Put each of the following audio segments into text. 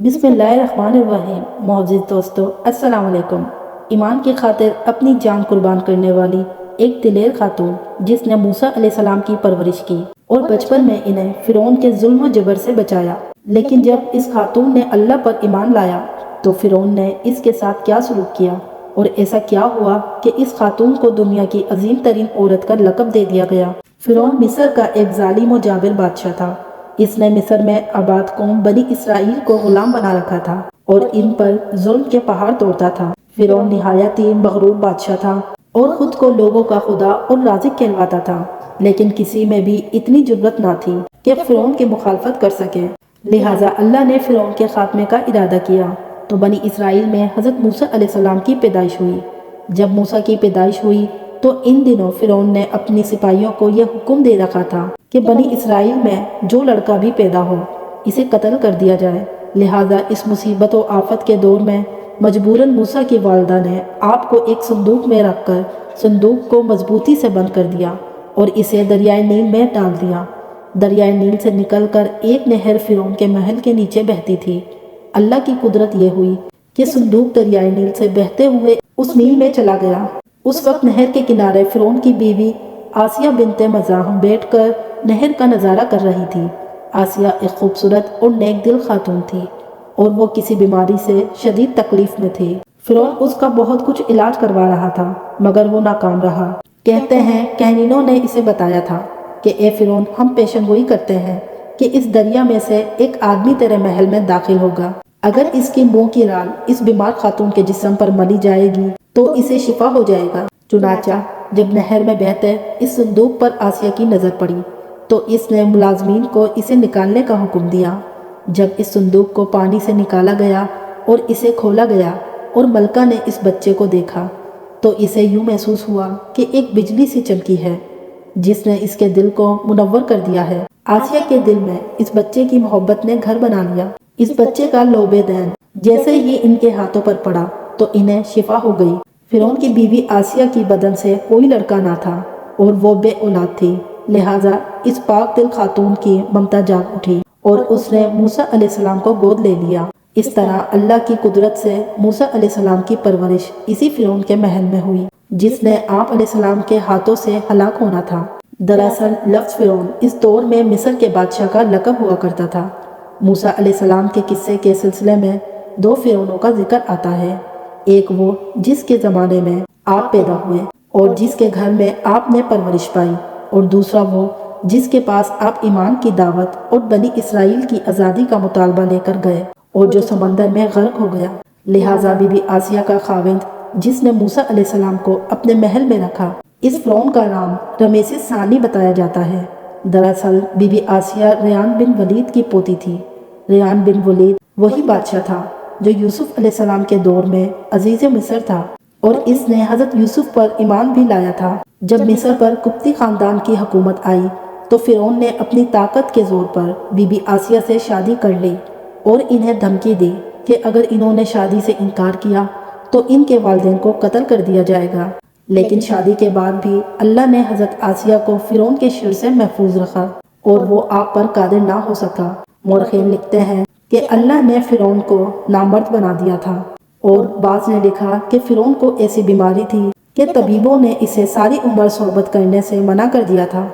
بسم اللہ الرحمن الرحیم۔ معزز دوستو، السلام علیکم۔ ایمان کی خاطر اپنی جان قربان کرنے والی ایک دلیر خاتون جس نے موسیٰ علیہ السلام کی پرورش کی اور بچپن میں انہیں فرعون کے ظلم و جبر سے بچایا، لیکن جب اس خاتون نے اللہ پر ایمان لایا تو فرعون نے اس کے ساتھ کیا سلوک کیا اور ایسا کیا ہوا کہ اس خاتون کو دنیا کی عظیم ترین عورت کا لقب دے دیا گیا۔ فرعون مصر کا ایک ظالم و جابر بادشاہ تھا۔ اس نے مصر میں آباد قوم بنی اسرائیل کو غلام بنا رکھا تھا اور ان پر ظلم کے پہاڑ توڑتا تھا۔ فرعون نہایت ہی مغرور بادشاہ تھا اور خود کو لوگوں کا خدا اور رازق کہلواتا تھا، لیکن کسی میں بھی اتنی جرأت نہ تھی کہ فرعون کی مخالفت کر سکے۔ لہٰذا اللہ نے فرعون کے خاتمے کا ارادہ کیا تو بنی اسرائیل میں حضرت موسیٰ علیہ السلام کی پیدائش ہوئی۔ جب موسیٰ کی پیدائش ہوئی تو ان دنوں فرعون نے اپنی سپاہیوں کو یہ حکم دے رکھا تھا کہ بنی اسرائیل میں جو لڑکا بھی پیدا ہو اسے قتل کر دیا جائے۔ لہٰذا اس مصیبت و آفت کے دور میں مجبوراً موسیٰ کی والدہ نے آپ کو ایک صندوق میں رکھ کر صندوق کو مضبوطی سے بند کر دیا اور اسے دریائے نیل میں ڈال دیا۔ دریائے نیل سے نکل کر ایک نہر فرعون کے محل کے نیچے بہتی تھی۔ اللہ کی قدرت یہ ہوئی کہ صندوق دریائے نیل سے بہتے ہوئے اس نیل میں چلا گیا۔ اس وقت نہر کے کنارے فرعون کی بیوی آسیہ بنت مزاحم بیٹھ کر نہر کا نظارہ کر رہی تھی۔ آسیہ ایک خوبصورت اور نیک دل خاتون تھی اور وہ کسی بیماری سے شدید تکلیف میں تھی۔ فرعون اس کا بہت کچھ علاج کروا رہا تھا مگر وہ ناکام رہا۔ کہتے ہیں کہنینوں نے اسے بتایا تھا کہ اے فرعون، ہم پیشن گوئی کرتے ہیں کہ اس دریا میں سے ایک آدمی تیرے محل میں داخل ہوگا۔ اگر اس کی منہ کی رال اس بیمار خاتون کے جسم پر ملی جائے گی تو اسے شفا ہو جائے گا۔ چنانچہ جب نہر میں بہتے اس صندوق پر آسیہ کی نظر پڑی تو اس نے ملازمین کو اسے نکالنے کا حکم دیا۔ جب اس صندوق کو پانی سے نکالا گیا اور اسے کھولا گیا اور ملکہ نے اس بچے کو دیکھا تو اسے یوں محسوس ہوا کہ ایک بجلی سی چمکی ہے جس نے اس کے دل کو منور کر دیا ہے۔ آسیہ کے دل میں اس بچے کی محبت نے گھر بنا لیا۔ اس بچے کا لوب دین جیسے ہی ان کے ہاتھوں پر پڑا تو انہیں شفا ہو گئی۔ فرعون کی بیوی آسیہ کی بدن سے کوئی لڑکا نہ تھا اور وہ بے اولاد تھی، لہٰذا اس پاک دل خاتون کی ممتا جاگ اٹھی اور اس نے موسیٰ علیہ السلام کو گود لے لیا۔ اس طرح اللہ کی قدرت سے موسیٰ علیہ السلام کی پرورش اسی فرعون کے محل میں ہوئی جس نے آپ علیہ السلام کے ہاتھوں سے ہلاک ہونا تھا۔ دراصل لفظ فرعون اس دور میں مصر کے بادشاہ کا لقب ہوا کرتا تھا۔ موسیٰ علیہ السلام کے قصے کے سلسلے میں دو فرعونوں کا ذکر آتا ہے، ایک وہ جس کے زمانے میں آپ پیدا ہوئے اور جس کے گھر میں آپ نے پرورش پائی، اور دوسرا وہ جس کے پاس آپ ایمان کی دعوت اور بنی اسرائیل کی آزادی کا مطالبہ لے کر گئے اور جو سمندر میں غرق ہو گیا۔ لہٰذا بی بی آسیہ کا خاوند جس نے موسیٰ علیہ السلام کو اپنے محل میں رکھا، اس فرعون کا نام رمیسس ثانی بتایا جاتا ہے۔ دراصل بی بی آسیہ ریان بن ولید کی پوتی تھی۔ ریان بن ولید وہی بادشاہ تھا جو یوسف علیہ السلام کے دور میں عزیز مصر تھا اور اس نے حضرت یوسف پر ایمان بھی لایا تھا۔ جب مصر پر قبطی خاندان کی حکومت آئی تو فرعون نے اپنی طاقت کے زور پر بی بی آسیہ سے شادی کر لی اور انہیں دھمکی دی کہ اگر انہوں نے شادی سے انکار کیا تو ان کے والدین کو قتل کر دیا جائے گا۔ لیکن شادی کے بعد بھی اللہ نے حضرت آسیہ کو فرعون کے شر سے محفوظ رکھا اور وہ آپ پر قادر نہ ہو سکا۔ مورخین لکھتے ہیں کہ اللہ نے فرعون کو نامرد بنا دیا تھا، اور بعض نے لکھا کہ فرعون کو ایسی بیماری تھی کہ طبیبوں نے اسے ساری عمر صحبت کرنے سے منع کر دیا تھا،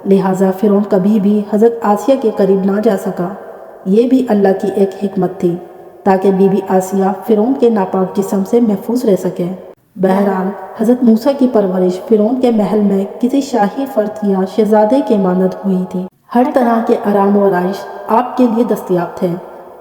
لہٰذا فرعون کبھی بھی حضرت آسیہ کے قریب نہ جا سکا۔ یہ بھی اللہ کی ایک حکمت تھی تاکہ بی بی آسیہ فرعون کے ناپاک جسم سے محفوظ رہ سکے۔ بہرحال حضرت موسیٰ کی پرورش فرعون کے محل میں کسی شاہی فرد یا شہزادے کے مانند ہوئی تھی۔ ہر طرح کے آرام و آرائش آپ کے لیے دستیاب تھے،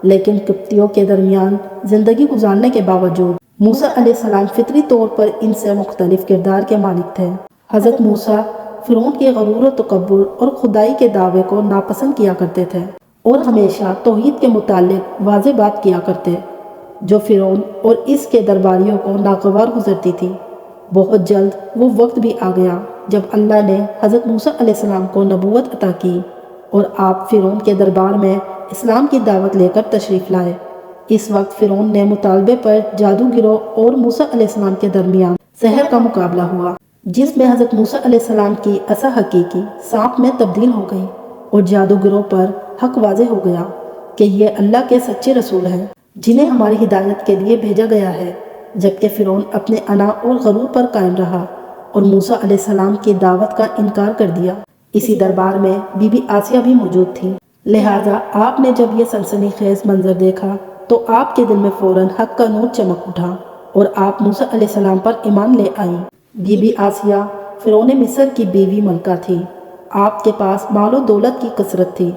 لیکن قبطیوں کے درمیان زندگی گزارنے کے باوجود موسیٰ علیہ السلام فطری طور پر ان سے مختلف کردار کے مالک تھے۔ حضرت موسیٰ فرعون کے غرور و تکبر اور خدائی کے دعوے کو ناپسند کیا کرتے تھے اور ہمیشہ توحید کے متعلق واضح بات کیا کرتے، جو فرعون اور اس کے درباریوں کو ناگوار گزرتی تھی۔ بہت جلد وہ وقت بھی آ گیا جب اللہ نے حضرت موسیٰ علیہ السلام کو نبوت عطا کی اور آپ فرعون کے دربار میں اسلام کی دعوت لے کر تشریف لائے۔ اس وقت فرعون نے مطالبے پر جادوگروں اور موسیٰ علیہ السلام کے درمیان سحر کا مقابلہ ہوا، جس میں حضرت موسیٰ علیہ السلام کی عصا حقیقی سانپ میں تبدیل ہو گئی اور جادوگروں پر حق واضح ہو گیا۔ کہ یہ اللہ کے سچے رسول ہیں جنہیں ہماری ہدایت کے لیے بھیجا گیا ہے، جبکہ فرعون اپنے انا اور غرور پر قائم رہا اور موسیٰ علیہ السلام کی دعوت کا انکار کر دیا۔ اسی دربار میں بی بی آسیہ بھی موجود تھی، لہٰذا آپ نے جب یہ سنسنی خیز منظر دیکھا تو آپ کے دل میں فوراً حق کا نور چمک اٹھا اور آپ موسیٰ علیہ السلام پر ایمان لے آئیں۔ بی بی آسیہ فرعون مصر کی بیوی ملکہ تھی۔ آپ کے پاس مال و دولت کی کثرت تھی،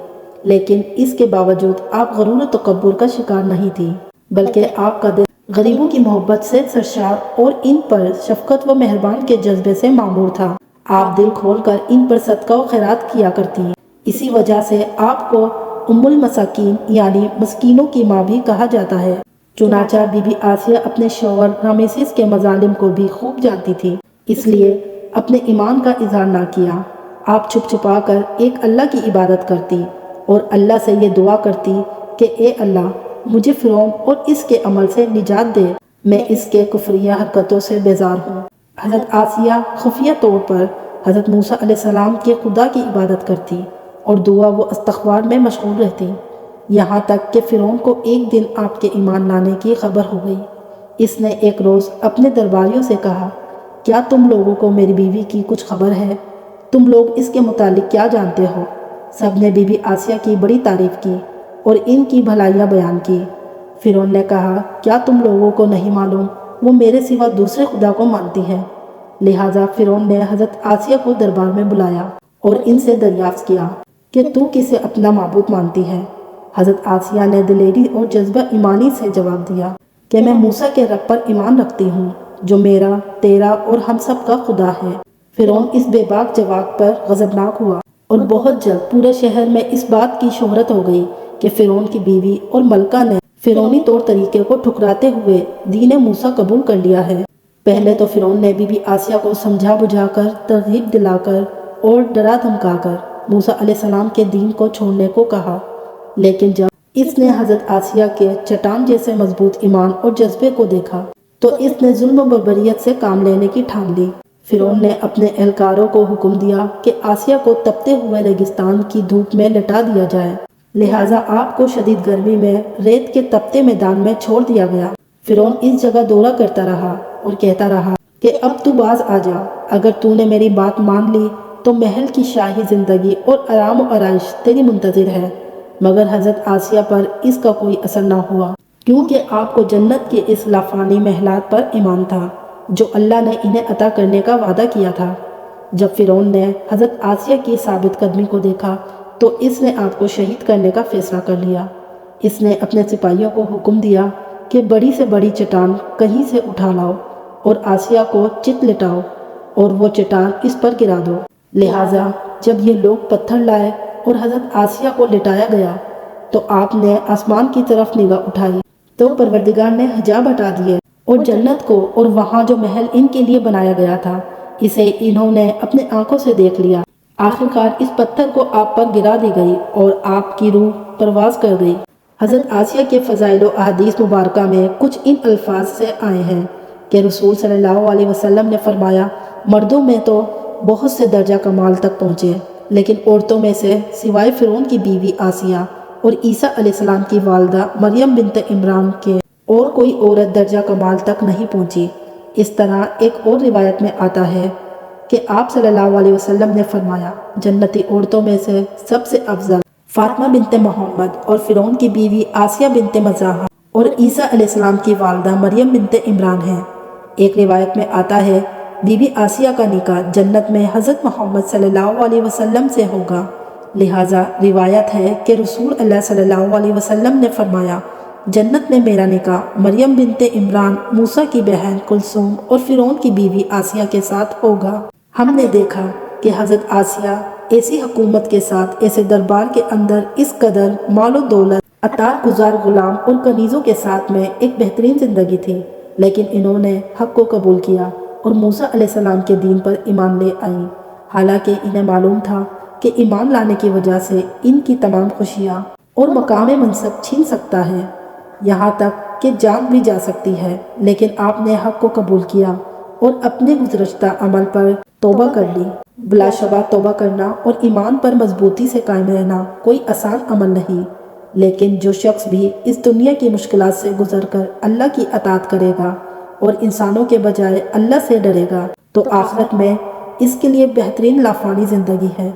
لیکن اس کے باوجود آپ غرور و تکبر کا شکار نہیں تھی، بلکہ آپ کا دل غریبوں کی محبت سے سرشار اور ان پر شفقت و مہربان کے جذبے سے معمور تھا۔ آپ دل کھول کر ان پر صدقہ و خیرات کیا کرتی ہیں، اسی وجہ سے آپ کو ام المساکین یعنی مسکینوں کی ماں بھی کہا جاتا ہے۔ چنانچہ بی بی آسیہ اپنے شوہر رامسیس کے مظالم کو بھی خوب جانتی تھی، اس لیے اپنے ایمان کا اظہار نہ کیا۔ آپ چھپ چھپا کر ایک اللہ کی عبادت کرتی اور اللہ سے یہ دعا کرتی کہ اے اللہ، مجھے فرعون اور اس کے عمل سے نجات دے، میں اس کے کفریہ حرکتوں سے بیزار ہوں۔ حضرت آسیہ خفیہ طور پر حضرت موسیٰ علیہ السلام کے خدا کی عبادت کرتی اور دعا و استغفار میں مشغول رہتی، یہاں تک کہ فرعون کو ایک دن آپ کے ایمان لانے کی خبر ہو گئی۔ اس نے ایک روز اپنے درباریوں سے کہا، کیا تم لوگوں کو میری بیوی کی کچھ خبر ہے؟ تم لوگ اس کے متعلق کیا جانتے ہو؟ سب نے بی بی آسیہ کی بڑی تعریف کی اور ان کی بھلائیاں بیان کی۔ فرعون نے کہا، کیا تم لوگوں کو نہیں معلوم وہ میرے سوا دوسرے خدا کو مانتی ہے؟ لہٰذا فرعون نے حضرت آسیہ کو دربار میں بلایا اور ان سے دریافت کیا کہ تو کسے اپنا معبود مانتی ہے؟ حضرت آسیہ نے دلیری اور جذبہ ایمانی سے جواب دیا کہ میں موسیٰ کے رب پر ایمان رکھتی ہوں جو میرا، تیرا اور ہم سب کا خدا ہے۔ فرعون اس بے باک جواب پر غضبناک ہوا اور بہت جلد پورے شہر میں اس بات کی شہرت ہو گئی کہ فرعون کی بیوی اور ملکہ نے فرعونی طور طریقے کو ٹھکراتے ہوئے دین موسیٰ قبول کر لیا ہے۔ پہلے تو فرعون نے بی بی آسیہ کو سمجھا بجھا کر، ترغیب دلا کر اور ڈرا دھمکا کر موسیٰ علیہ السلام کے دین کو چھوڑنے کو کہا، لیکن جب اس نے حضرت آسیہ کے چٹان جیسے مضبوط ایمان اور جذبے کو دیکھا تو اس نے ظلم و بربریت سے کام لینے کی ٹھان لی۔ فرعون نے اپنے اہلکاروں کو حکم دیا کہ آسیہ کو تپتے ہوئے ریگستان کی دھوپ میں لٹا دیا جائے، لہٰذا آپ کو شدید گرمی میں ریت کے تپتے میدان میں چھوڑ دیا گیا۔ فرعون اس جگہ دورہ کرتا رہا اور کہتا رہا کہ اب تو باز آ جا، اگر تو نے میری بات مان لی تو محل کی شاہی زندگی اور آرام و آرائش تیری منتظر ہے۔ مگر حضرت آسیہ پر اس کا کوئی اثر نہ ہوا، کیونکہ آپ کو جنت کے اس لافانی محلات پر ایمان تھا جو اللہ نے انہیں عطا کرنے کا وعدہ کیا تھا۔ جب فرعون نے حضرت آسیہ کی ثابت قدمی کو دیکھا تو اس نے آپ کو شہید کرنے کا فیصلہ کر لیا۔ اس نے اپنے سپاہیوں کو حکم دیا کہ بڑی سے بڑی چٹان کہیں سے اٹھا لاؤ اور آسیہ کو چت لٹاؤ اور وہ چٹان اس پر گرا دو۔ لہٰذا جب یہ لوگ پتھر لائے اور حضرت آسیہ کو لٹایا گیا تو آپ نے آسمان کی طرف نگاہ اٹھائی تو پروردگار نے حجاب ہٹا دیے اور جنت کو اور وہاں جو محل ان کے لیے بنایا گیا تھا اسے انہوں نے اپنے آنکھوں سے دیکھ لیا۔ آخرکار اس پتھر کو آپ پر گرا دی گئی اور آپ کی روح پرواز کر گئی۔ حضرت آسیہ کے فضائل و احادیث مبارکہ میں کچھ ان الفاظ سے آئے ہیں کہ رسول صلی اللہ علیہ وسلم نے فرمایا، مردوں میں تو بہت سے درجہ کمال تک پہنچے، لیکن عورتوں میں سے سوائے فرعون کی بیوی آسیہ اور عیسیٰ علیہ السلام کی والدہ مریم بنت عمران کے اور کوئی عورت درجہ کمال تک نہیں پہنچی۔ اس طرح ایک اور روایت میں آتا ہے کہ آپ صلی اللہ علیہ وسلم نے فرمایا، جنتی عورتوں میں سے سب سے افضل فاطمہ بنت محمد اور فرعون کی بیوی آسیہ بنت مزاحہ اور عیسیٰ علیہ السلام کی والدہ مریم بنت عمران ہیں۔ ایک روایت میں آتا ہے، بی بی آسیہ کا نکاح جنت میں حضرت محمد صلی اللہ علیہ وسلم سے ہوگا۔ لہٰذا روایت ہے کہ رسول اللہ صلی اللہ علیہ وسلم نے فرمایا، جنت میں میرا نکاح مریم بنت عمران، موسیٰ کی بہن کلثوم اور فرعون کی بیوی آسیہ کے ساتھ ہوگا۔ ہم نے دیکھا کہ حضرت آسیہ ایسی حکومت کے ساتھ، ایسے دربار کے اندر اس قدر مال و دولت، اطاعت گزار غلام اور کنیزوں کے ساتھ میں ایک بہترین زندگی تھی، لیکن انہوں نے حق کو قبول کیا اور موسیٰ علیہ السلام کے دین پر ایمان لے آئیں، حالانکہ انہیں معلوم تھا کہ ایمان لانے کی وجہ سے ان کی تمام خوشیاں اور مقام منصب چھین سکتا ہے، یہاں تک کہ جان بھی جا سکتی ہے، لیکن آپ نے حق کو قبول کیا اور اپنے گزشتہ عمل پر توبہ کر لی۔ بلا شبہ توبہ کرنا اور ایمان پر مضبوطی سے قائم رہنا کوئی آسان عمل نہیں، لیکن جو شخص بھی اس دنیا کی مشکلات سے گزر کر اللہ کی اطاعت کرے گا اور انسانوں کے بجائے اللہ سے ڈرے گا تو آخرت میں اس کے لیے بہترین لافانی زندگی ہے۔